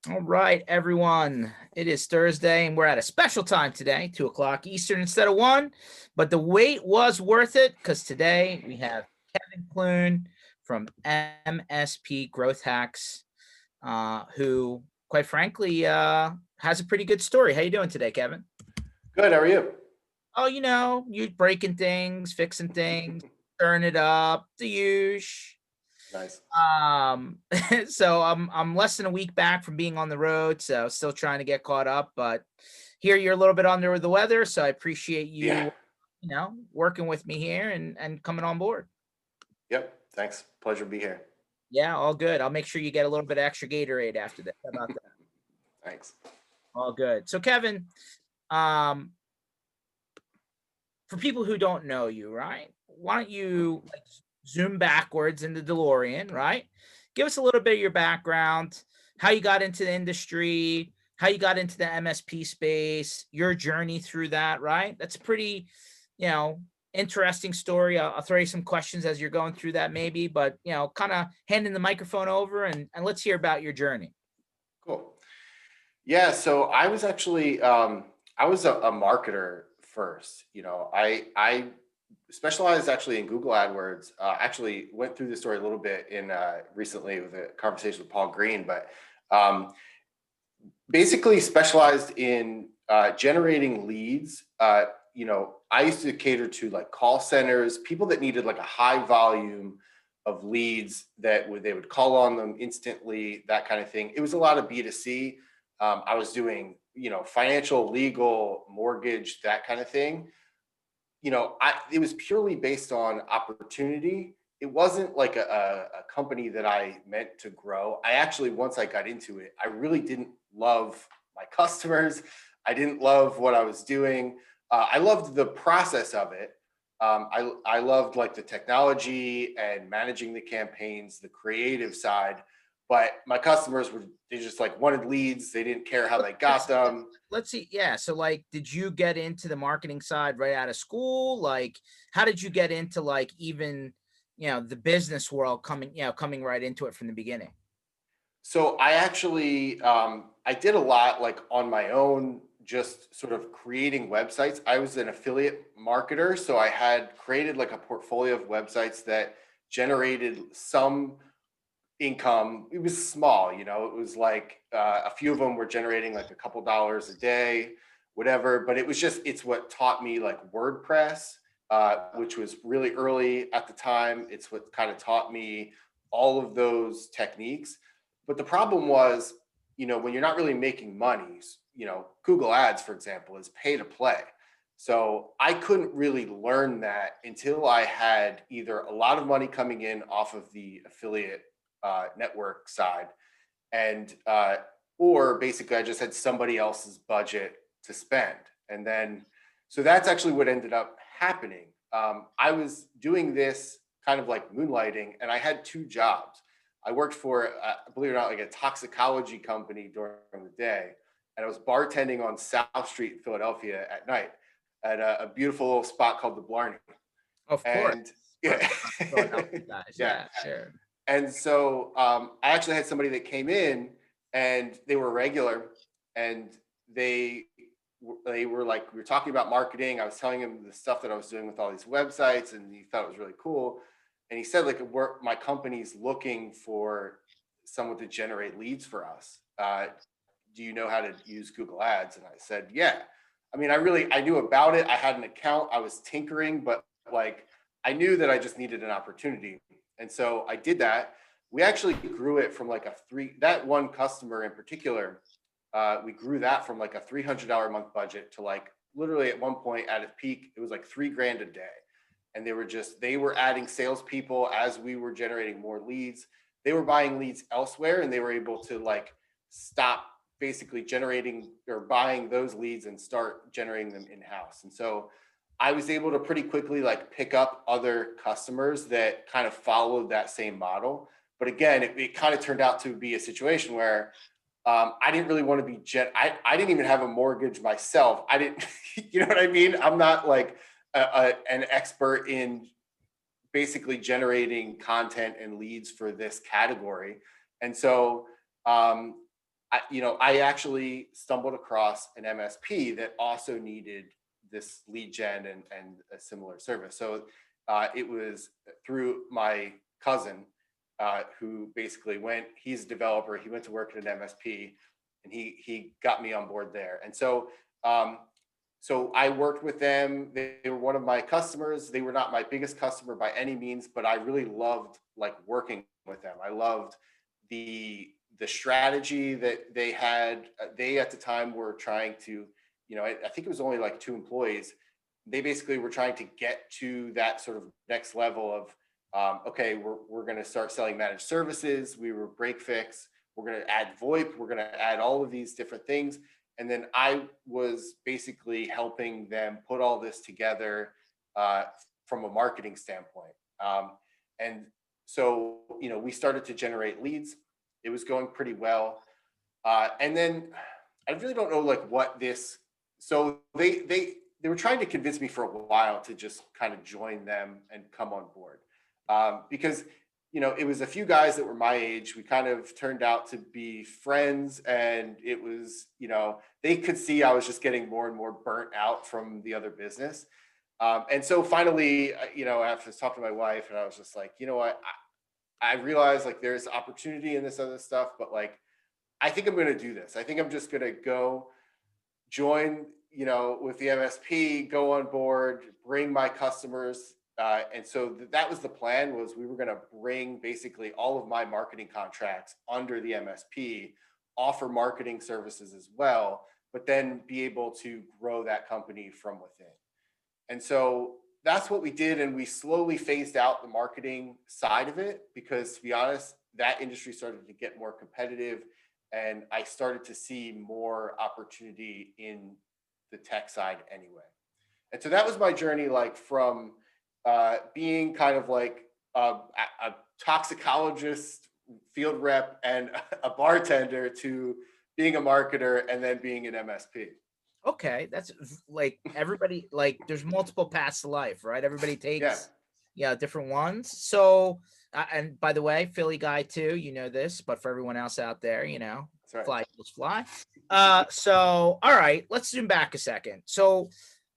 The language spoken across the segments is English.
All right, everyone. It is Thursday, and we're at a special time today, 2 o'clock Eastern instead of 1. But the wait was worth it because today we have Kevin Clune from MSP Growth Hacks, who, quite frankly, has a pretty good story. How you doing today, Kevin? Good. How are you? Oh, you breaking things, fixing things, stirring it up, the usual. Nice. So I'm less than a week back from being on the road, so still trying to get caught up. But here you're a little bit under the weather, so I appreciate Yeah. you working with me here and coming on board. Yep. Thanks. Pleasure to be here. Yeah, all good. I'll make sure you get a little bit of extra Gatorade after this. How about that? Thanks. All good. So Kevin, um, for people who don't know you, right? Why don't you zoom backwards in the DeLorean, right? Give us a little bit of your background, how you got into the industry, how you got into the MSP space, your journey through that, right? That's a pretty, you know, interesting story. I'll throw you some questions as you're going through that, maybe, but kind of handing the microphone over and let's hear about your journey. Cool. Yeah. So I was actually I was a marketer first. I specialized actually in Google AdWords. Actually went through the story a little bit in recently with a conversation with Paul Green, but um, basically specialized in generating leads. I used to cater to like call centers, people that needed like a high volume of leads they would call on them instantly, that kind of thing. It was a lot of B2C. I was doing, financial, legal, mortgage, that kind of thing. It was purely based on opportunity. It wasn't like a company that I meant to grow. I actually, once I got into it, I really didn't love my customers. I didn't love what I was doing. I loved the process of it. I loved like the technology and managing the campaigns, the creative side. But my customers they just like wanted leads. They didn't care how they got them. Let's see. Yeah. So did you get into the marketing side right out of school? Like, how did you get into even, the business world coming right into it from the beginning? So I actually I did a lot like on my own, just sort of creating websites. I was an affiliate marketer, so I had created like a portfolio of websites that generated some income. It was small, it was like a few of them were generating like a couple dollars a day, whatever. But it's what taught me like WordPress, which was really early at the time. It's what kind of taught me all of those techniques. But the problem was, when you're not really making money, Google Ads, for example, is pay to play. So I couldn't really learn that until I had either a lot of money coming in off of the affiliate network side, and or basically I just had somebody else's budget to spend. And then, so that's actually what ended up happening. I was doing this kind of like moonlighting, and I had two jobs. I worked for, believe it or not, like a toxicology company during the day, and I was bartending on South Street in Philadelphia at night at a beautiful little spot called the Blarney. Of course. And yeah, Guys. yeah. Yeah, sure. And so I actually had somebody that came in, and they were regular, and they they were like, we were talking about marketing. I was telling him the stuff that I was doing with all these websites, and he thought it was really cool. And he said, like, my company's looking for someone to generate leads for us. Do you know how to use Google Ads? And I said, yeah. I mean, I knew about it. I had an account. I was tinkering, but like, I knew that I just needed an opportunity. And so I did that. We actually grew it from like that one customer in particular, we grew that from like a $300 a month budget to like literally at one point at its peak, it was like $3,000 a day. And they were adding salespeople as we were generating more leads. They were buying leads elsewhere, and they were able to like stop basically generating or buying those leads and start generating them in-house. And so I was able to pretty quickly like pick up other customers that kind of followed that same model. But again, it kind of turned out to be a situation where I didn't really want to be I didn't even have a mortgage myself. I didn't, you know what I mean? I'm not like an expert in basically generating content and leads for this category. And so I actually stumbled across an MSP that also needed this lead gen and a similar service. So it was through my cousin who basically he's a developer, he went to work at an MSP, and he got me on board there. And so I worked with them. They were one of my customers. They were not my biggest customer by any means, but I really loved like working with them. I loved the strategy that they had. They at the time were trying to, I think it was only like 2 employees. They basically were trying to get to that sort of next level of, okay, we're going to start selling managed services. We were break fix. We're going to add VoIP. We're going to add all of these different things. And then I was basically helping them put all this together from a marketing standpoint. And so, we started to generate leads. It was going pretty well. And then I really don't know like what this, so they were trying to convince me for a while to just kind of join them and come on board. Because it was a few guys that were my age. We kind of turned out to be friends, and it was, they could see I was just getting more and more burnt out from the other business. And so finally, after talking to my wife, and I was just like, you know what, I realized like there's opportunity in this other stuff, but like, I think I'm going to do this. I think I'm just going to go join, with the MSP, go on board, bring my customers. And so that was the plan, was we were going to bring basically all of my marketing contracts under the MSP, offer marketing services as well, but then be able to grow that company from within. And so that's what we did. And we slowly phased out the marketing side of it because, to be honest, that industry started to get more competitive. And I started to see more opportunity in the tech side anyway. And so that was my journey, like from being kind of like a toxicologist, field rep, and a bartender to being a marketer and then being an MSP. Okay, that's like everybody, like there's multiple paths to life, right? Everybody Yeah, takes different ones. So and by the way, Philly guy too, this, but for everyone else out there, that's right. fly equals fly. So all right, let's zoom back a second. So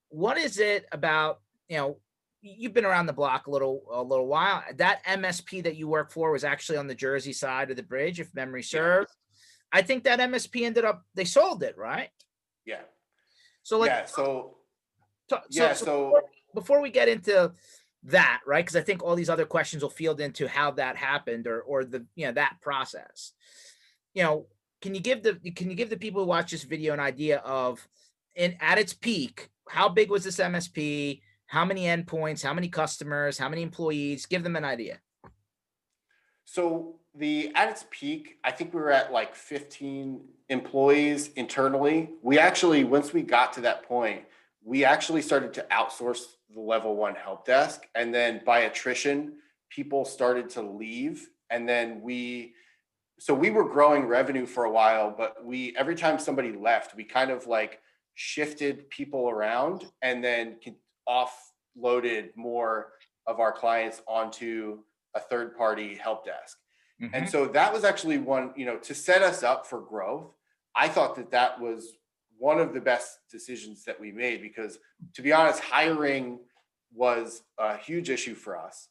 what is it about, you've been around the block a little while. That MSP that you work for was actually on the Jersey side of the bridge, if memory serves. I think that MSP they sold it, right? Yeah. So like, Yeah. So before we get into that, right? Because I think all these other questions will field into how that happened or the that process. Can you give the people who watch this video an idea of at its peak, how big was this MSP? How many endpoints? How many customers? How many employees? Give them an idea. So at its peak, I think we were at like 15 employees internally. We actually, once we got to that point, we actually started to outsource the level 1 help desk. And then by attrition, people started to leave. And then so we were growing revenue for a while, but every time somebody left, we kind of like shifted people around and then offloaded more of our clients onto a third-party help desk. Mm-hmm. And so that was actually one, to set us up for growth. I thought that was one of the best decisions that we made because, to be honest, hiring was a huge issue for us.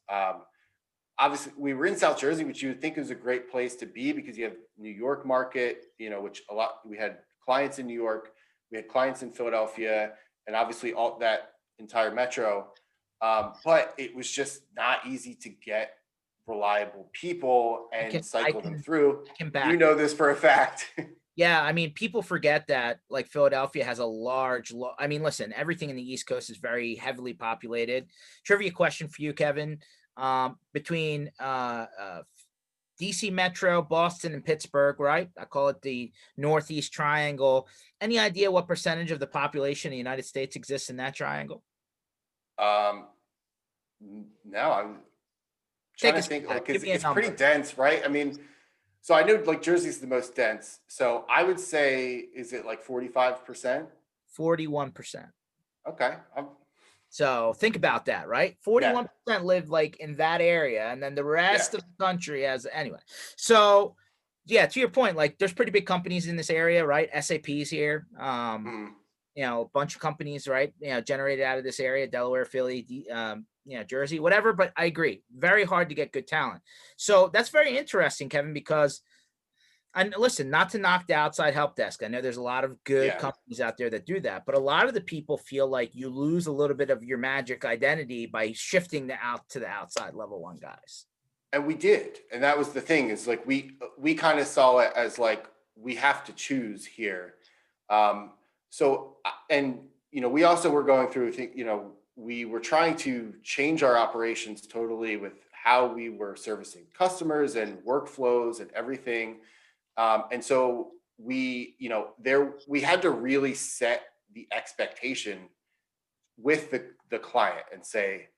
Obviously, we were in South Jersey, which you would think is a great place to be because you have New York market, which we had clients in New York, we had clients in Philadelphia, and obviously all that entire metro. But it was just not easy to get reliable people and cycle them through. You know this for a fact. Yeah, I mean, people forget that like Philadelphia has a large, listen, everything in the East Coast is very heavily populated. Trivia question for you, Kevin. Between DC Metro, Boston, and Pittsburgh, right? I call it the Northeast Triangle. Any idea what percentage of the population of the United States exists in that triangle? No, I'm trying to think. Like, it's pretty dense, right? I mean, so I know like Jersey's the most dense. So I would say, is it like 45%? 41%. Okay. So think about that, right? 41% live like in that area, and then the rest of the country anyway. So yeah, to your point, like there's pretty big companies in this area, right? SAP's here. Mhm. A bunch of companies, right? Generated out of this area, Delaware, Philly, Jersey, whatever. But I agree, very hard to get good talent. So that's very interesting, Kevin, because and listen, not to knock the outside help desk. I know there's a lot of good Yeah. companies out there that do that, but a lot of the people feel like you lose a little bit of your magic identity by shifting the out to the outside level one guys. And we did, and that was the thing, is like we kind of saw it as like we have to choose here. And we also were going through, we were trying to change our operations totally with how we were servicing customers and workflows and everything. And so we had to really set the expectation with the client and say,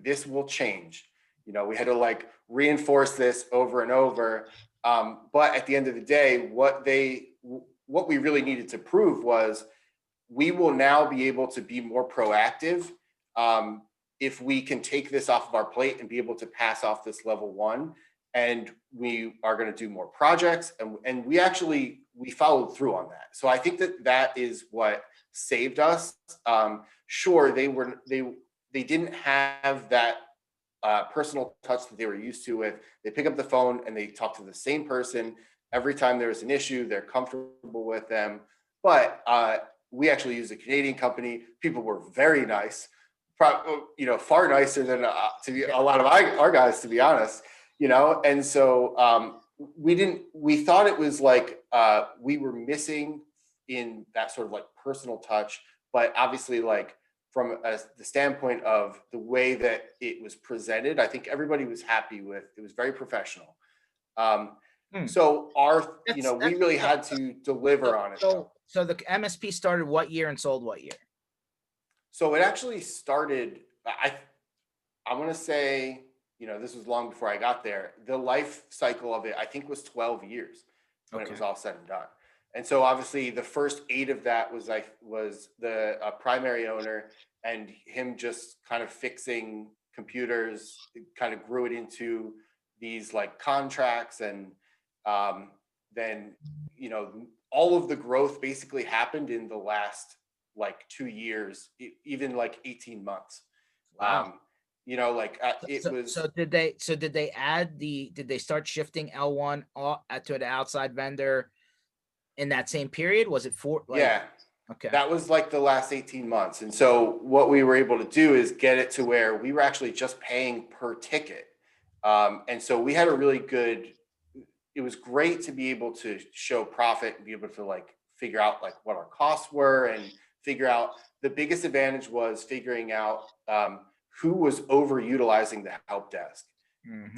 this will change. We had to like reinforce this over and over. But at the end of the day, what we really needed to prove was we will now be able to be more proactive, if we can take this off of our plate and be able to pass off this level one. And we are going to do more projects, and we followed through on that. So I think that is what saved us. Sure, they didn't have that personal touch that they were used to. With they pick up the phone and they talk to the same person every time there's an issue. They're comfortable with them. But we actually used a Canadian company. People were very nice, far nicer than a lot of our guys, to be honest. And so we thought it was like we were missing in that sort of like personal touch, but obviously, like from the standpoint of the way that it was presented, I think everybody was happy with. It was very professional. Hmm. So we really so, had to deliver on it. So the MSP started what year and sold what year? So it actually started. I'm going to say, this was long before I got there. The life cycle of it, I think, was 12 years when it was all said and done. And so obviously the first 8 of that was the primary owner, and him just kind of fixing computers. It kind of grew it into these like contracts, and then all of the growth basically happened in the last like 2 years, even like 18 months. Wow. Was. So did they start shifting L1 to the outside vendor in that same period? Was it Yeah, okay. that was like the last 18 months. And so what we were able to do is get it to where we were actually just paying per ticket. And so we had it was great to be able to show profit and be able to like figure out like what our costs were, and figure out the biggest advantage was figuring out who was overutilizing the help desk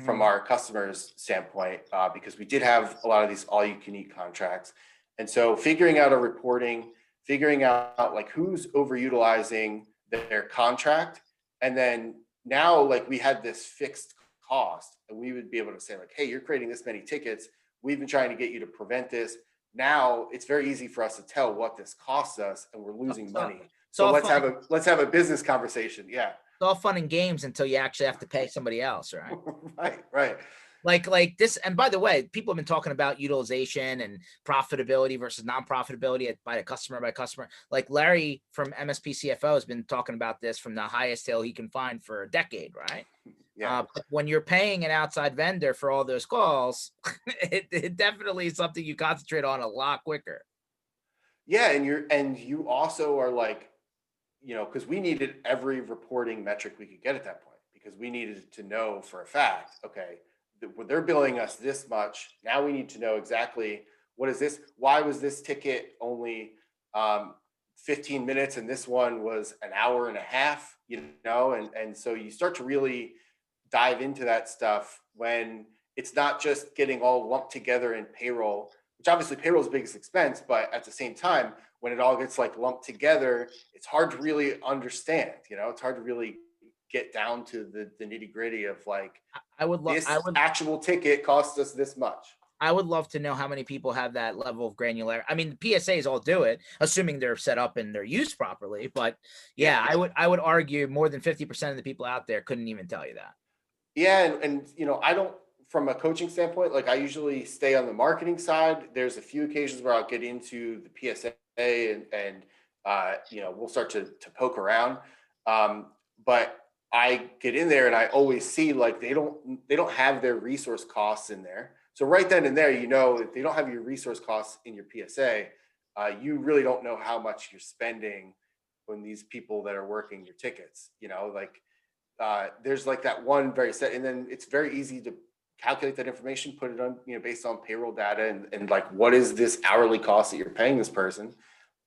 from our customers' standpoint, because we did have a lot of these all-you-can-eat contracts. And so figuring out a reporting, figuring out like who's overutilizing their contract. And then now like we had this fixed cost, and we would be able to say like, hey, you're creating this many tickets. We've been trying to get you to prevent this. Now it's very easy for us to tell what this costs us, and we're losing money. So let's have a business conversation. Yeah. It's all fun and games until you actually have to pay somebody else, right? Right. Like this, and by the way, people have been talking about utilization and profitability versus non-profitability by customer. Like Larry from MSP CFO has been talking about this from the highest hill he can find for a decade, right? Yeah. But when you're paying an outside vendor for all those calls, it definitely is something you concentrate on a lot quicker. Yeah, and you also are like, because we needed every reporting metric we could get at that point, because we needed to know for a fact, okay, they're billing us this much. Now we need to know exactly what is this? Why was this ticket only 15 minutes and this one was an hour and a half? And so you start to really dive into that stuff when it's not just getting all lumped together in payroll, which obviously payroll is the biggest expense, but at the same time, when it all gets like lumped together, it's hard to really understand. It's hard to really get down to the nitty gritty of like, actual ticket cost us this much. I would love to know how many people have that level of granularity. I mean, the PSAs all do it, assuming they're set up and they're used properly. But yeah, I would argue more than 50% of the people out there couldn't even tell you that. Yeah, and from a coaching standpoint, like I usually stay on the marketing side. There's a few occasions where I'll get into the PSA and we'll start to poke around. But I get in there and I always see like they don't have their resource costs in there. So right then and there, if they don't have your resource costs in your PSA, you really don't know how much you're spending when these people that are working your tickets. There's like that one very set, and then it's very easy to calculate that information, put it on, based on payroll data and like what is this hourly cost that you're paying this person.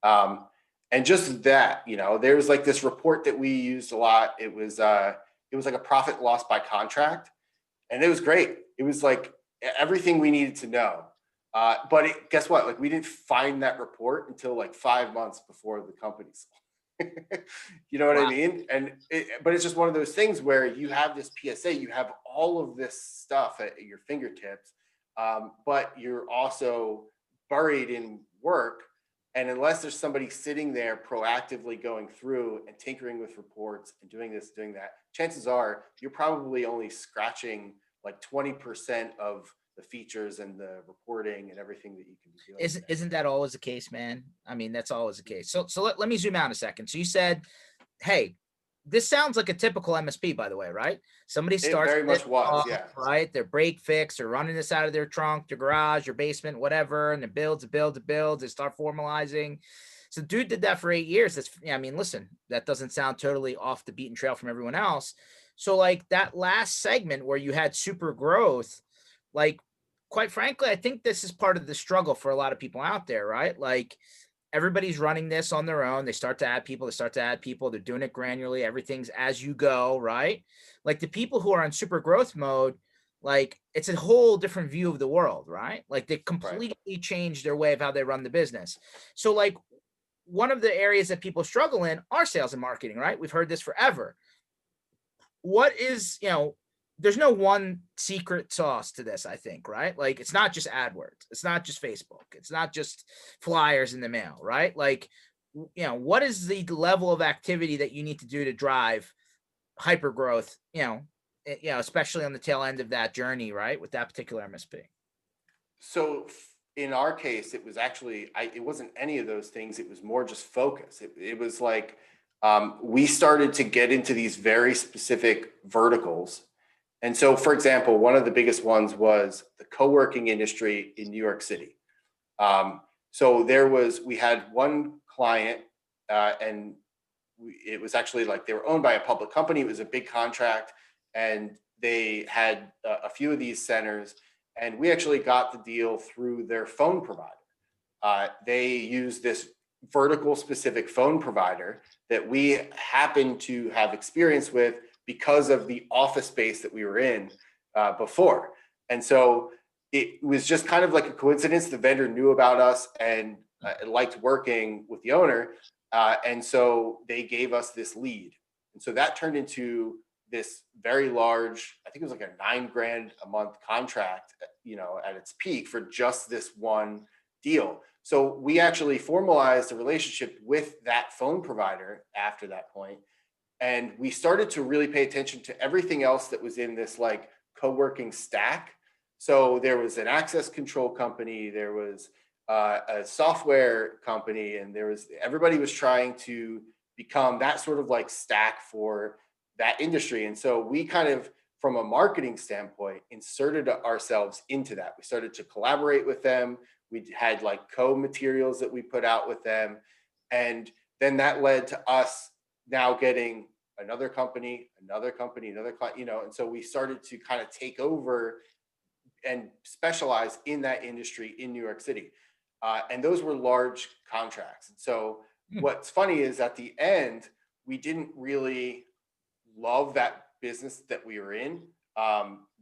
And just that, there was like this report that we used a lot. It was like a profit loss by contract, and it was great. It was like everything we needed to know. But guess what? Like we didn't find that report until like 5 months before the company sold. You know what I Wow. mean? But it's just one of those things where you have this PSA, you have all of this stuff at your fingertips, but you're also buried in work. And unless there's somebody sitting there proactively going through and tinkering with reports and doing this, doing that, chances are you're probably only scratching like 20% of the features and the reporting and everything that you can be doing. Isn't that always the case, man? I mean, that's always the case. So let me zoom out a second. So you said, hey, this sounds like a typical MSP, by the way, right? Somebody It starts very this much was, off, yeah. right? They're break fix, they're running this out of their trunk, their garage, their basement, whatever, and it builds, they start formalizing. So dude did that for 8 years. I mean, listen, that doesn't sound totally off the beaten trail from everyone else. So like that last segment where you had super growth, like quite frankly, I think this is part of the struggle for a lot of people out there, right? Like everybody's running this on their own. They start to add people. They're doing it granularly. Everything's as you go, right? Like the people who are on super growth mode, like it's a whole different view of the world, right? Like they Right. completely change their way of how they run the business. So like one of the areas that people struggle in are sales and marketing, right? We've heard this forever. What is, there's no one secret sauce to this, I think, right? Like it's not just AdWords, it's not just Facebook, it's not just flyers in the mail, right? Like, what is the level of activity that you need to do to drive hyper growth, especially on the tail end of that journey, right? With that particular MSP. So in our case, it was actually, it wasn't any of those things. It was more just focus. It was like, we started to get into these very specific verticals. And so, for example, one of the biggest ones was the co-working industry in New York City. So we had one client, and it was actually like they were owned by a public company. It was a big contract, and they had a few of these centers, and we actually got the deal through their phone provider. They use this vertical specific phone provider that we happen to have experience with because of the office space that we were in before. And so it was just kind of like a coincidence. The vendor knew about us and liked working with the owner. And so they gave us this lead. And so that turned into this very large, I think it was like a $9,000 a month contract, at its peak for just this one deal. So we actually formalized a relationship with that phone provider after that point. And we started to really pay attention to everything else that was in this like co-working stack. So there was an access control company, there was a software company, and everybody was trying to become that sort of like stack for that industry. And so we kind of, from a marketing standpoint, inserted ourselves into that. We started to collaborate with them. We had like co-materials that we put out with them. And then that led to us now getting another company, another client, and so we started to kind of take over and specialize in that industry in New York City. And those were large contracts. And so what's funny is at the end, we didn't really love that business that we were in.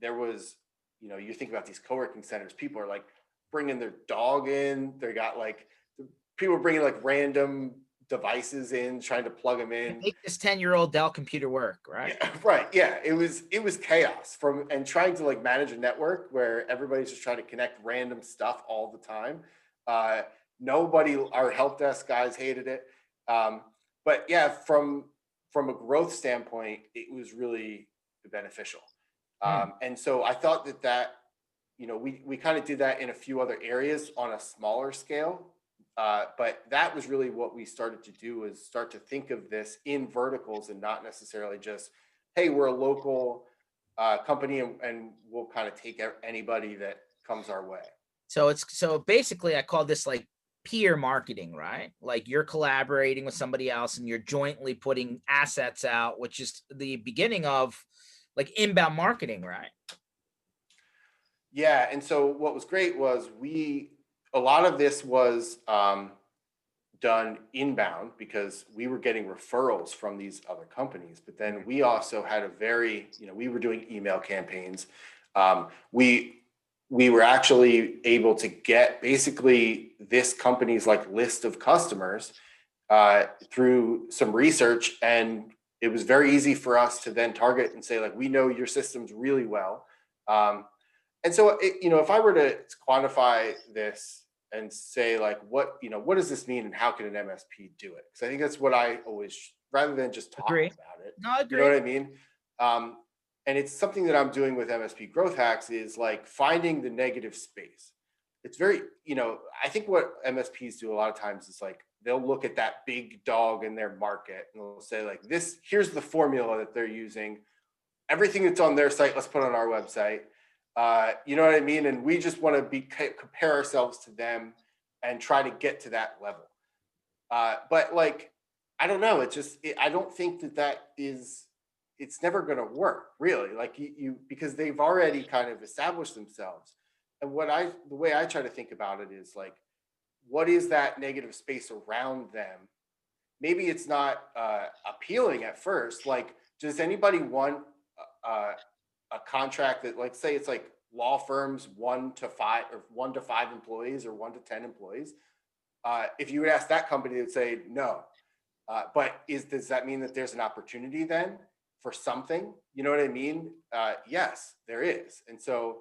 There was, you think about these co-working centers, people are like bringing their dog in. They got like, people are bringing like random devices in, trying to plug them in. Make this 10-year-old Dell computer work, right? Yeah, right. Yeah. It was chaos and trying to like manage a network where everybody's just trying to connect random stuff all the time. Our help desk guys hated it. But yeah, from a growth standpoint, it was really beneficial. Hmm. And so I thought that we kind of did that in a few other areas on a smaller scale. But that was really what we started to do, is start to think of this in verticals and not necessarily just, hey, we're a local company, and we'll kind of take anybody that comes our way. So basically I call this like peer marketing, right? Like you're collaborating with somebody else and you're jointly putting assets out, which is the beginning of like inbound marketing, right? Yeah. And so what was great was a lot of this was done inbound because we were getting referrals from these other companies. But then we also had we were doing email campaigns. We were actually able to get basically this company's like list of customers through some research, and it was very easy for us to then target and say, like, we know your systems really well. And so, if I were to quantify this and say, like, what does this mean and how can an MSP do it? Because I think that's what I always, rather than just talking Agree. about it, No, I you know agree. what I mean? Um, and it's something that I'm doing with MSP Growth Hacks, is like finding the negative space. It's very, I think what MSPs do a lot of times is like, they'll look at that big dog in their market and they'll say, like, here's the formula that they're using. Everything that's on their site, let's put on our website. You know what I mean? And we just want to compare ourselves to them and try to get to that level. But like, I don't know. I don't think it's never going to work really. Like because they've already kind of established themselves. And the way I try to think about it is like, what is that negative space around them? Maybe it's not appealing at first. Like, does anybody want uh, a contract that, like, say it's like law firms 1 to 5 or 1 to 5 employees or 1 to 10 employees? If you would ask that company, they'd say no. But does that mean that there's an opportunity then for something? You know what I mean? Yes, there is. And so,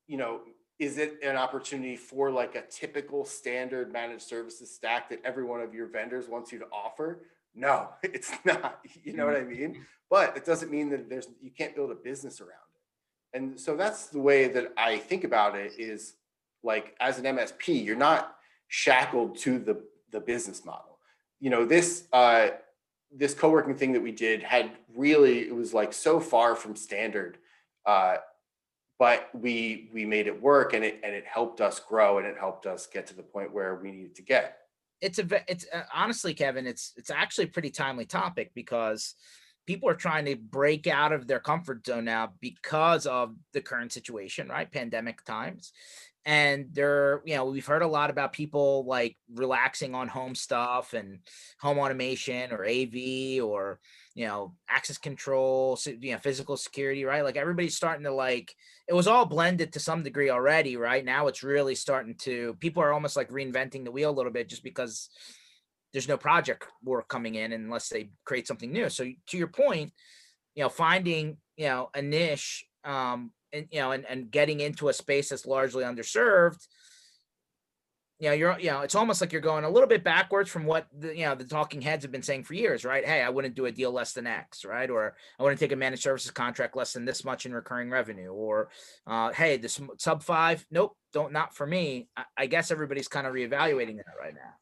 you know, is it an opportunity for like a typical standard managed services stack that every one of your vendors wants you to offer? No, it's not. You know what I mean? But it doesn't mean that you can't build a business around it. And so that's the way that I think about it, is like, as an MSP, you're not shackled to the business model. This co-working thing that we did it was like so far from standard, uh, but we made it work, and it helped us grow, and it helped us get to the point where we needed to get. It's honestly, Kevin, it's actually a pretty timely topic because people are trying to break out of their comfort zone now because of the current situation, right? Pandemic times. And we've heard a lot about people like relaxing on home stuff and home automation or AV or, access control, physical security, right? Like everybody's starting to like, it was all blended to some degree already, right? Now it's really starting to, people are almost like reinventing the wheel a little bit just because there's no project work coming in unless they create something new. So to your point, finding, a niche, and getting into a space that's largely underserved, it's almost like you're going a little bit backwards from what the talking heads have been saying for years, right? Hey, I wouldn't do a deal less than X, right? Or I wouldn't take a managed services contract less than this much in recurring revenue. Or, hey, this sub 5, nope, not for me. I guess everybody's kind of reevaluating that right now.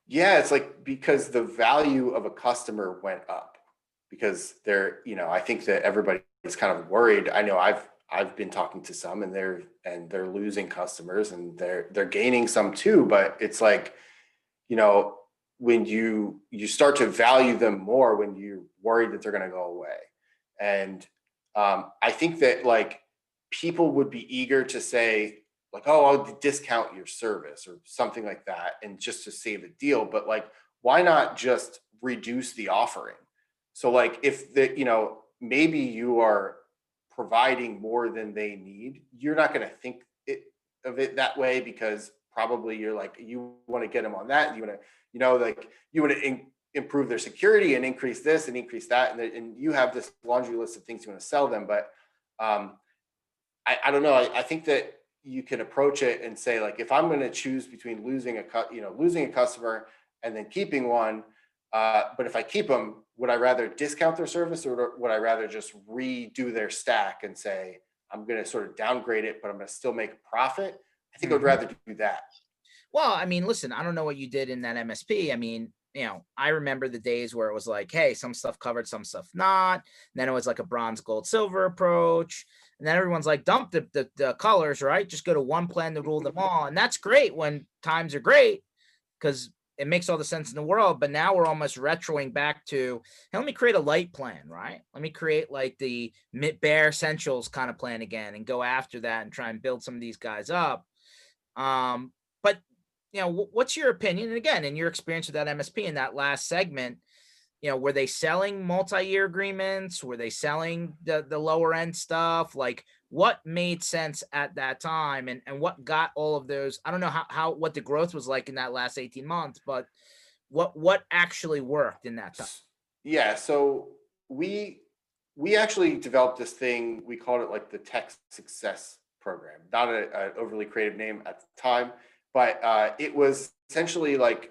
Yeah, it's like, because the value of a customer went up, because I think that everybody's kind of worried. I know I've been talking to some, and they're losing customers, and they're gaining some too, but it's like, you know, when you start to value them more when you're worried that they're going to go away. And I think that, like, people would be eager to say, like, oh, I'll discount your service or something like that, and just to save a deal. But like, why not just reduce the offering? So like, if maybe you are providing more than they need, you're not going to think of it that way, because probably you're like, you want to get them on that, and you want to, like, you want to improve their security and increase this and increase that, and you have this laundry list of things you want to sell them. But um, I don't know. I think that you can approach it and say, like, if I'm going to choose between losing a customer and then keeping one, But if I keep them, would I rather discount their service, or would I rather just redo their stack and say, I'm going to sort of downgrade it, but I'm going to still make a profit? I think I'd Mhm. rather do that. Well, I mean, listen, I don't know what you did in that MSP. I mean, I remember the days where it was like, hey, some stuff covered, some stuff not. And then it was like a bronze, gold, silver approach. And then everyone's like, dump the colors, right? Just go to one plan to rule them all. And that's great when times are great because it makes all the sense in the world. But now we're almost retroing back to, hey, let me create a light plan, right? Let me create like the bare essentials kind of plan again and go after that and try and build some of these guys up. But what's your opinion? And again, in your experience with that MSP in that last segment, were they selling multi-year agreements? Were they selling the lower end stuff? Like what made sense at that time and what got all of those? I don't know how what the growth was like in that last 18 months, but what actually worked in that time? Yeah, so we we actually developed this thing. We called it like the Tech Success Program. Not an overly creative name at the time, but it was essentially like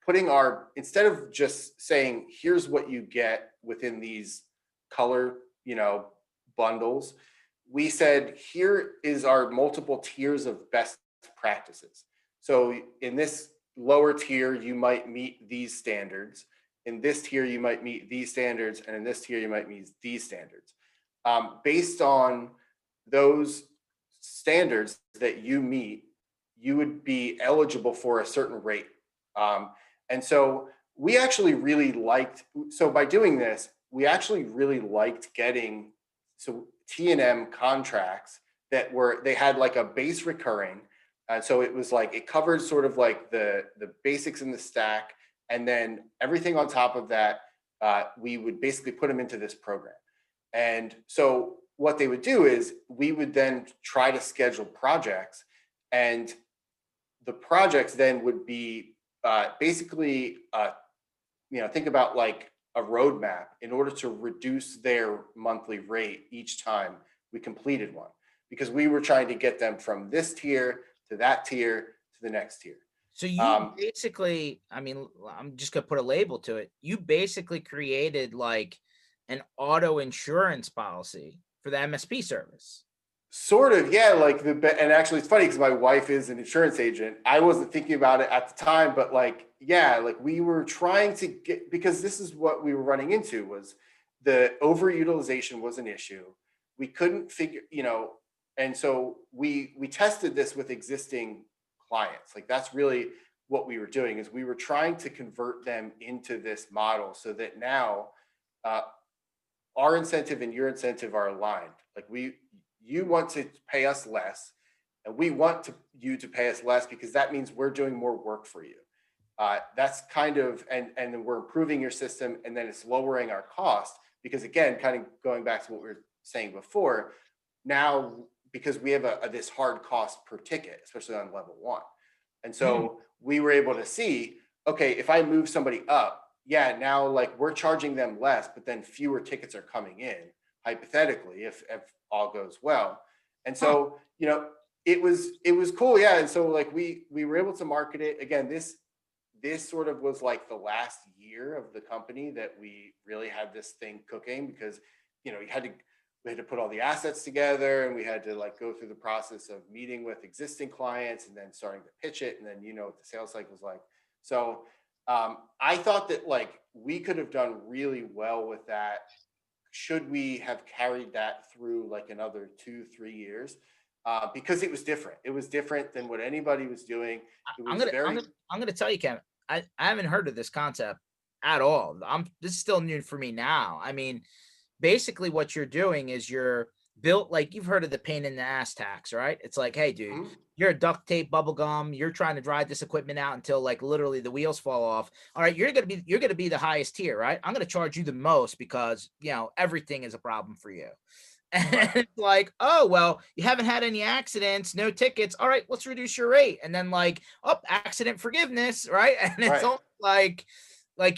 putting our, instead of just saying here's what you get within these color, bundles, we said here is our multiple tiers of best practices. So in this lower tier, you might meet these standards. In this tier you might meet these standards, and in this tier you might meet these standards. Based on those standards that you meet, you would be eligible for a certain rate. And so we actually really liked, so by doing this, we actually really liked getting so T&M contracts that they had like a base recurring. And so it was like, it covered sort of like the basics in the stack, and then everything on top of that, we would basically put them into this program. And so what they would do is we would then try to schedule projects, and the projects then would be basically, think about like a roadmap in order to reduce their monthly rate each time we completed one, because we were trying to get them from this tier to that tier to the next tier. So you Um, basically, I mean, I'm just gonna put a label to it. You basically created like an auto insurance policy for the MSP service. Sort of, yeah. And actually, it's funny because my wife is an insurance agent. I wasn't thinking about it at the time, but like, yeah, like we were trying to get, because this is what we were running into, was the overutilization was an issue. We couldn't figure, and so we tested this with existing clients. Like that's really what we were doing, is we were trying to convert them into this model so that now uh, our incentive and your incentive are aligned. Like you want to pay us less, and we want you to pay us less, because that means we're doing more work for you. That's kind of, and then we're improving your system, and then it's lowering our cost, because again, kind of going back to what we were saying before, now because we have this hard cost per ticket, especially on level one. And Hmm. so we were able to see, okay, if I move somebody up, yeah, now like we're charging them less, but then fewer tickets are coming in, hypothetically, if all goes well. And Huh. so, it was cool. Yeah. And so like we were able to market it. Again, this sort of was like the last year of the company that we really had this thing cooking, because we had to put all the assets together, and we had to like go through the process of meeting with existing clients and then starting to pitch it, and then what the sales cycle was like. So I thought that like we could have done really well with that, should we have carried that through like another 2-3 years, because it was different than what anybody was doing. It I'm was gonna I'm very. gonna I'm gonna tell you, Kevin. I haven't heard of this concept at all. This is still new for me now. I mean, basically what you're doing is you're built like you've heard of the pain in the ass tax, right? It's like, hey, dude, Mhm. you're a duct tape bubble gum. You're trying to drive this equipment out until like literally the wheels fall off. All right, you're gonna be the highest tier, right? I'm gonna charge you the most because everything is a problem for you. And Right. it's like, oh, well, you haven't had any accidents, no tickets. All right, let's reduce your rate. And then like, oh, accident forgiveness, right? And it's Right. almost like I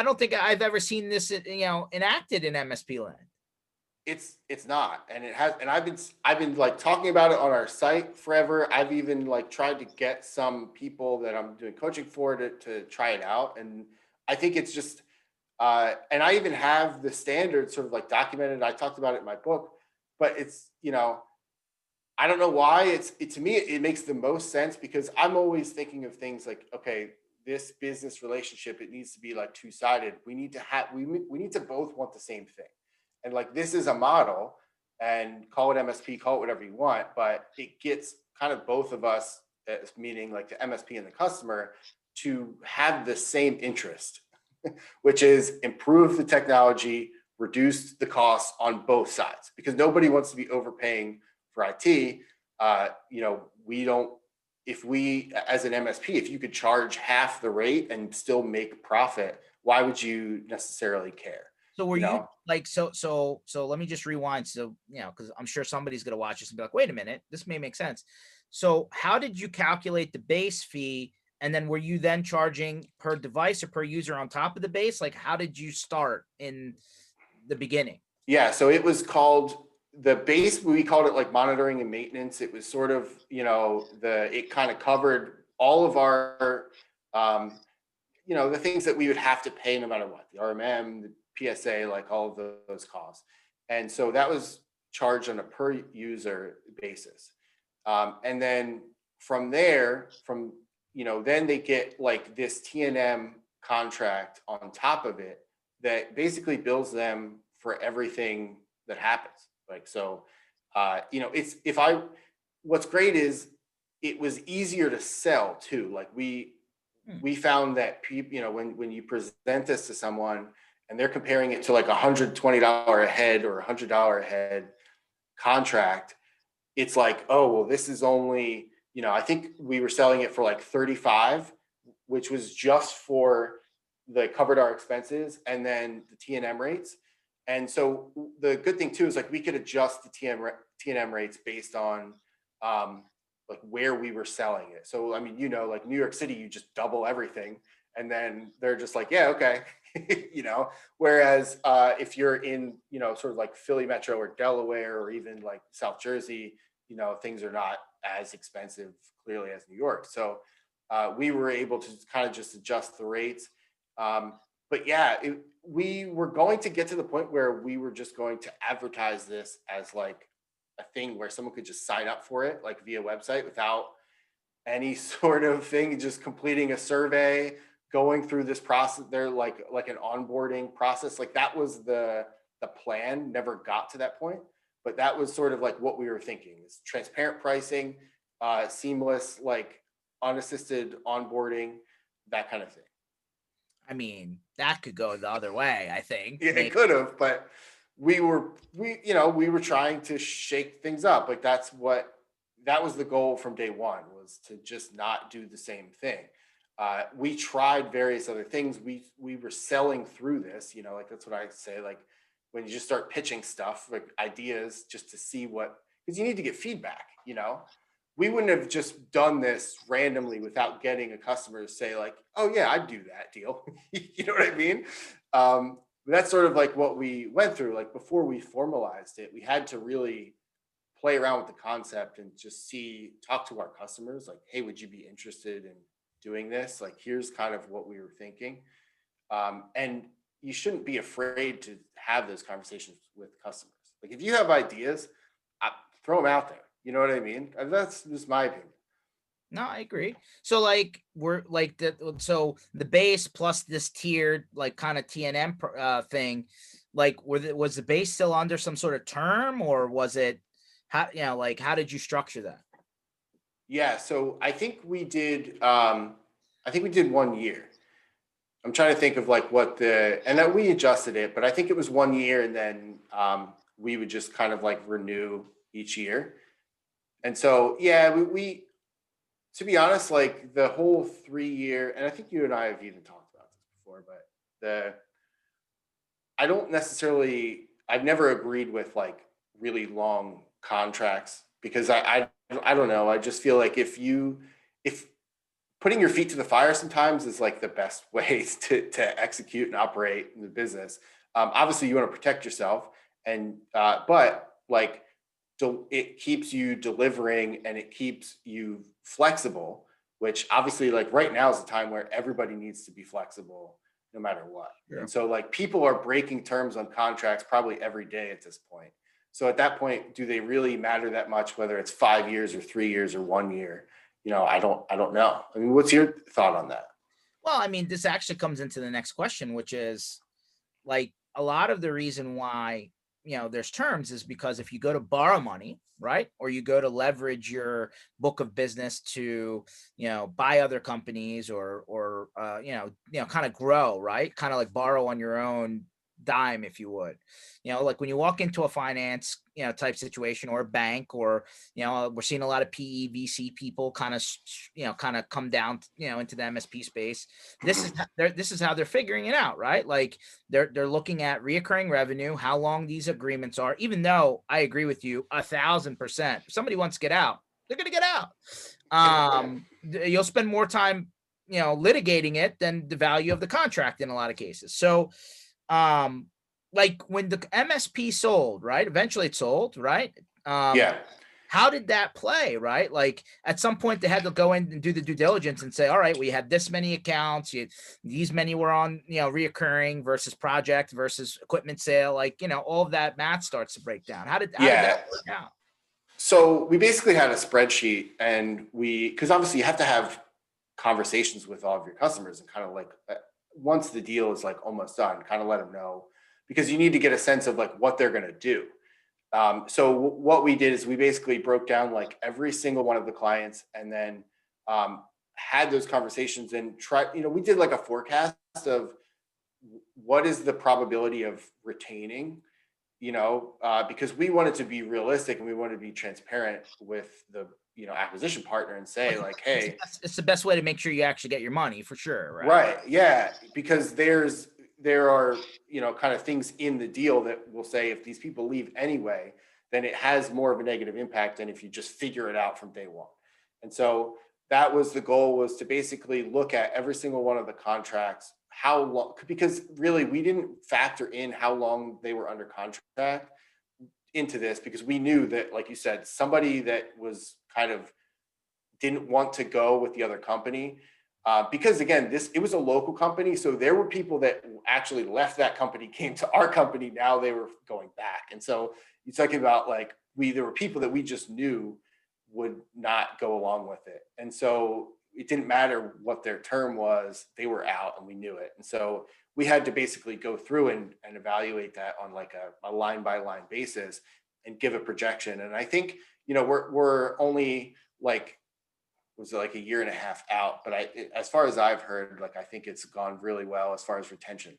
don't think I've ever seen this enacted in MSP land. It's not, and it has, and I've been like talking about it on our site forever. I've even like tried to get some people that I'm doing coaching for to try it out, and I think it's just, and I even have the standards sort of like documented. I talked about it in my book, but it's, I don't know why to me, it makes the most sense because I'm always thinking of things like, okay, this business relationship, it needs to be like two-sided. We need to have, we need to both want the same thing. And like, this is a model, and call it MSP, call it whatever you want, but it gets kind of both of us, meaning like the MSP and the customer, to have the same interest, which is improve the technology, reduce the costs on both sides, because nobody wants to be overpaying for IT. We don't, if we, as an MSP, if you could charge half the rate and still make profit, why would you necessarily care? So were You you know, like, so let me just rewind. So, because I'm sure somebody's going to watch this and be like, wait a minute, this may make sense. So how did you calculate the base fee? And then were you then charging per device or per user on top of the base? Like, how did you start in the beginning? yeah. So it was called the base. We called it like monitoring and maintenance. It was sort of, it kind of covered all of our, the things that we would have to pay no matter what, the RMM, the PSA, like all of those costs. And so that was charged on a per user basis. And then from there, then they get like this TNM contract on top of it that basically bills them for everything that happens. Like, so, what's great is it was easier to sell too. Like we found that people, when you present this to someone and they're comparing it to like $120 a head or $100 a head contract, it's like, oh, well, this is only, I think we were selling it for like 35, which was just for the covered our expenses and then the T&M rates. And so the good thing too is like we could adjust the T&M rates based on like where we were selling it. So I mean, like New York City, you just double everything, and then they're just like, yeah, okay, Whereas if you're in, sort of like Philly Metro or Delaware or even like South Jersey, things are not as expensive clearly as New York. So we were able to kind of just adjust the rates. But yeah, we were going to get to the point where we were just going to advertise this as like a thing where someone could just sign up for it, like via website without any sort of thing, just completing a survey, going through this process. They're like an onboarding process. Like that was the plan. Never got to that point, but that was sort of like what we were thinking: is transparent pricing, seamless, like unassisted onboarding, that kind of thing. I mean, that could go the other way, I think. Yeah, it could have, but we were trying to shake things up. Like that was the goal from day one, was to just not do the same thing. We tried various other things. We were selling through this, like that's what I say. Like when you just start pitching stuff, like ideas, just to see because you need to get feedback. We wouldn't have just done this randomly without getting a customer to say like, oh yeah, I'd do that deal. You know what I mean? That's sort of like what we went through. Like before we formalized it, we had to really play around with the concept and just talk to our customers like, hey, would you be interested in doing this? Like, here's kind of what we were thinking. And you shouldn't be afraid to have those conversations with customers. Like if you have ideas, throw them out there. You know what I mean? That's just my opinion. No, I agree. So like we're like so the base plus this tiered like kind of TNM thing, like was the base still under some sort of term, or was it how did you structure that? Yeah, so I think we did 1 year. I'm trying to think of like and then we adjusted it, but I think it was 1 year, and then we would just kind of like renew each year. And so yeah, we to be honest, like the whole 3 year, and I think you and I have even talked about this before, but I've never agreed with like really long contracts because I don't know. I just feel like if putting your feet to the fire sometimes is like the best ways to execute and operate in the business. Obviously you want to protect yourself, but like, it keeps you delivering and it keeps you flexible, which obviously like right now is the time where everybody needs to be flexible. no matter what. Yeah. And so like people are breaking terms on contracts probably every day at this point. So at that point, do they really matter that much, whether it's 5 years or 3 years or 1 year? I don't know. I mean, what's your thought on that? Well, I mean, this actually comes into the next question, which is like a lot of the reason why there's terms is because if you go to borrow money, right, or you go to leverage your book of business to buy other companies or kind of grow, right, kind of like borrow on your own dime, if you would, like when you walk into a finance type situation or a bank, or we're seeing a lot of PE VC people kind of kind of come down into the MSP space. This is this is how they're figuring it out, right? Like they're looking at reoccurring revenue, how long these agreements are, even though I agree with you 1,000%. If somebody wants to get out, they're going to get out. You'll spend more time, litigating it than the value of the contract in a lot of cases. So, like when the MSP sold, right? Eventually it sold, right? Yeah. How did that play, right? Like at some point they had to go in and do the due diligence and say, all right, we had this many accounts, these many were on, reoccurring versus project versus equipment sale. Like, all of that math starts to break down. How did that work out? So we basically had a spreadsheet, and because obviously you have to have conversations with all of your customers and kind of like once the deal is like almost done, kind of let them know, because you need to get a sense of like what they're going to do. So what we did is we basically broke down like every single one of the clients, and then had those conversations and we did like a forecast of what is the probability of retaining, because we wanted to be realistic and we wanted to be transparent with the, acquisition partner and say like, hey, it's the best way to make sure you actually get your money for sure. Right. Yeah. Because there are, kind of things in the deal that will say if these people leave anyway, then it has more of a negative impact than if you just figure it out from day one. And so that was the goal, was to basically look at every single one of the contracts, how long, because really we didn't factor in how long they were under contract into this, because we knew that, like you said, somebody that was kind of didn't want to go with the other company, because again, it was a local company. So there were people that actually left that company, came to our company. Now they were going back. And so you're talking about like, there were people that we just knew would not go along with it. And so it didn't matter what their term was, they were out and we knew it. And so we had to basically go through and evaluate that on like a line by line basis and give a projection. And I think, we're only like, was like a year and a half out, but as far as I've heard, like, I think it's gone really well as far as retention.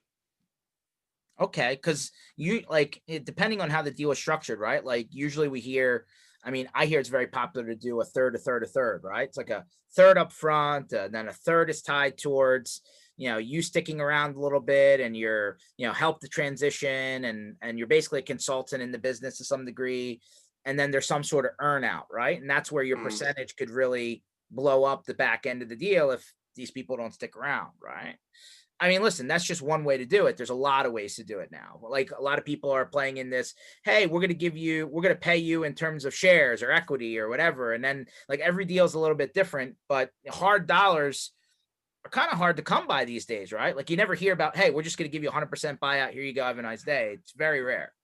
Okay, because depending on how the deal is structured, right? Like usually we hear, I mean, I hear it's very popular to do a third, a third, a third, right? It's like a third up front, then a third is tied towards, you sticking around a little bit and you're, help the transition, and you're basically a consultant in the business to some degree. And then there's some sort of earn out, right? And that's where your percentage could really blow up the back end of the deal if these people don't stick around, right? I mean, listen, that's just one way to do it. There's a lot of ways to do it now. Like a lot of people are playing in this, hey, we're going to pay you in terms of shares or equity or whatever. And then like every deal is a little bit different, but hard dollars are kind of hard to come by these days, right? Like you never hear about, hey, we're just going to give you 100% buyout. Here you go. Have a nice day. It's very rare.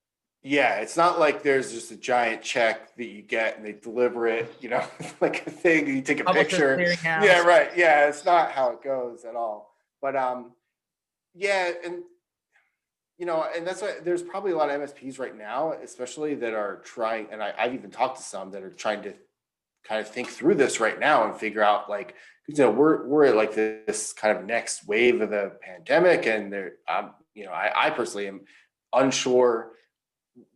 Yeah, it's not like there's just a giant check that you get and they deliver it, like a thing, you take a picture. Yeah, right. Yeah, it's not how it goes at all. But yeah, and and that's why there's probably a lot of MSPs right now, especially that are trying, and I've even talked to some that are trying to kind of think through this right now and figure out like, we're at like this kind of next wave of the pandemic, and I personally am unsure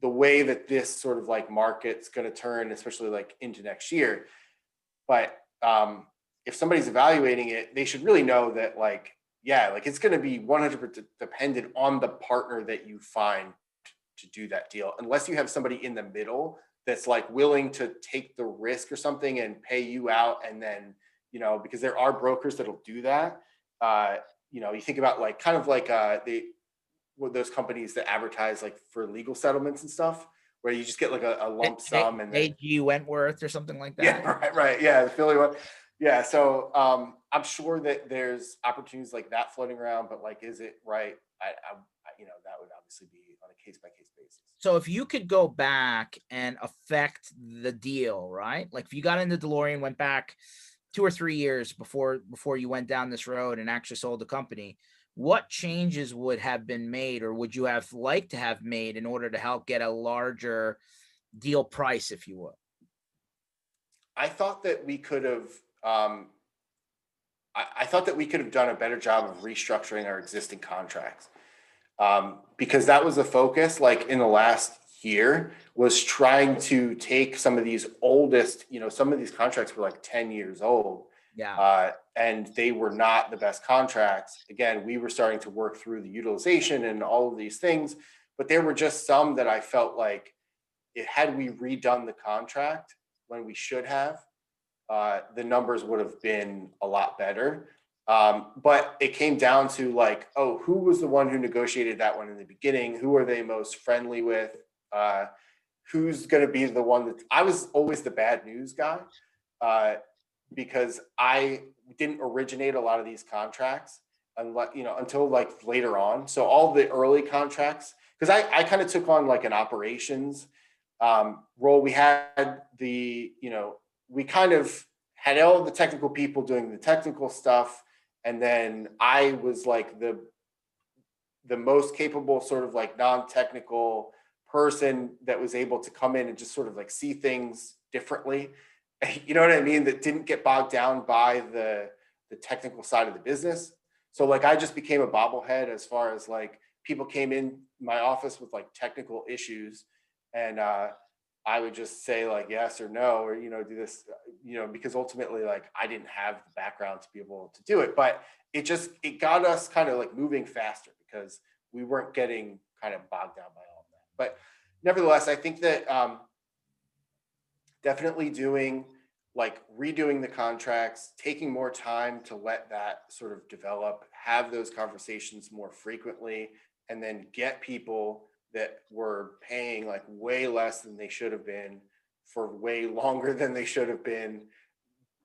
the way that this sort of like market's going to turn, especially like into next year. But if somebody's evaluating it, they should really know that like, yeah, like it's going to be 100% dependent on the partner that you find to do that deal, unless you have somebody in the middle that's like willing to take the risk or something and pay you out. And then, because there are brokers that'll do that. You think about like kind of like those companies that advertise like for legal settlements and stuff, where you just get like a lump sum and then AG Wentworth or something like that. Yeah, right. Yeah, the Philly one. Yeah. So I'm sure that there's opportunities like that floating around, but like, is it right? That would obviously be on a case by case basis. So if you could go back and affect the deal, right? Like if you got in the DeLorean, went back 2 or 3 years before you went down this road and actually sold the company, what changes would have been made or would you have liked to have made in order to help get a larger deal price, if you will? I thought that we could have. I thought that we could have done a better job of restructuring our existing contracts, because that was the focus. Like in the last year, was trying to take some of these oldest. Some of these contracts were like 10 years old, Yeah. and they were not the best contracts. Again, we were starting to work through the utilization and all of these things, but there were just some that I felt like had we redone the contract when we should have, the numbers would have been a lot better. But it came down to like, oh, who was the one who negotiated that one in the beginning? Who are they most friendly with? Uh, who's going to be the one that I was always the bad news guy, uh, because I didn't originate a lot of these contracts until like later on. So all the early contracts, because I kind of took on like an operations role. We had we kind of had all the technical people doing the technical stuff, and then I was like the most capable sort of like non-technical person that was able to come in and just sort of like see things differently. You know what I mean? That didn't get bogged down by the technical side of the business. So like I just became a bobblehead as far as like people came in my office with like technical issues, and I would just say like yes or no, or do this, because ultimately like I didn't have the background to be able to do it. But it got us kind of like moving faster because we weren't getting kind of bogged down by all of that. But nevertheless, I think that definitely doing like redoing the contracts, taking more time to let that sort of develop, have those conversations more frequently, and then get people that were paying like way less than they should have been for way longer than they should have been,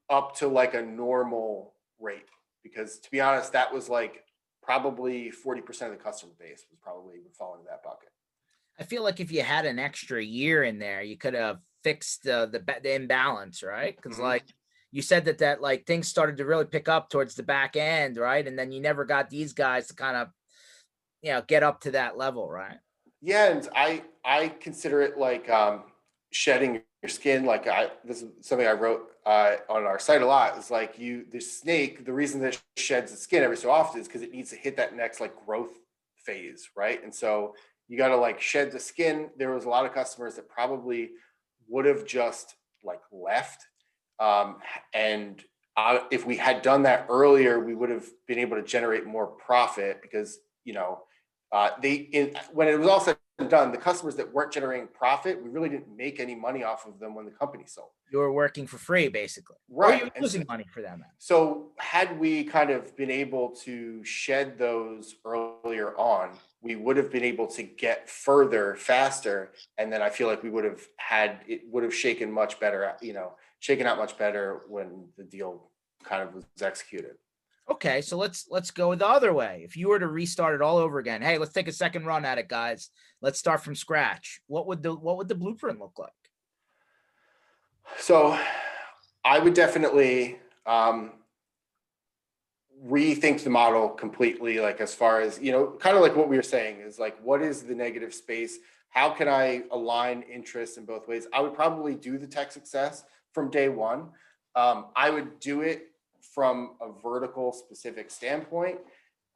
up to like a normal rate. Because to be honest, that was like probably 40% of the customer base was probably would fall into that bucket. I feel like if you had an extra year in there, you could have fixed the imbalance, right? Because Mhm. like you said that like things started to really pick up towards the back end, right? And then you never got these guys to kind of get up to that level, right? Yeah, and I consider it like shedding your skin. Like this is something I wrote on our site a lot. It's like the snake. The reason that it sheds its skin every so often is because it needs to hit that next like growth phase, right? And so you got to like shed the skin. There was a lot of customers that probably would have just like left, um, and if we had done that earlier, we would have been able to generate more profit because when it was all said and done, the customers that weren't generating profit, we really didn't make any money off of them when the company sold. You were working for free, basically, or you Right. were And so, losing money for them. so had we kind of been able to shed those earlier on, we would have been able to get further faster. And then I feel like we would have shaken much better, shaken out much better when the deal kind of was executed. Okay, so let's go the other way. If you were to restart it all over again, hey, let's take a second run at it, guys. Let's start from scratch. What would the blueprint look like? So I would definitely rethink the model completely, like as far as kind of like what we were saying is like, what is the negative space? How can I align interests in both ways? I would probably do the tech success from day one. I would do it from a vertical specific standpoint,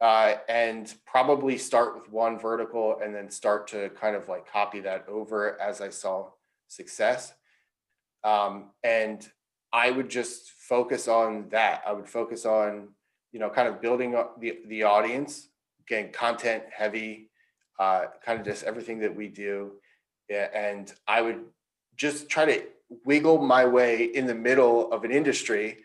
and probably start with one vertical and then start to kind of like copy that over as I saw success. And I would just focus on that. I would focus on, kind of building up the audience, getting content heavy, kind of just everything that we do. Yeah, and I would just try to wiggle my way in the middle of an industry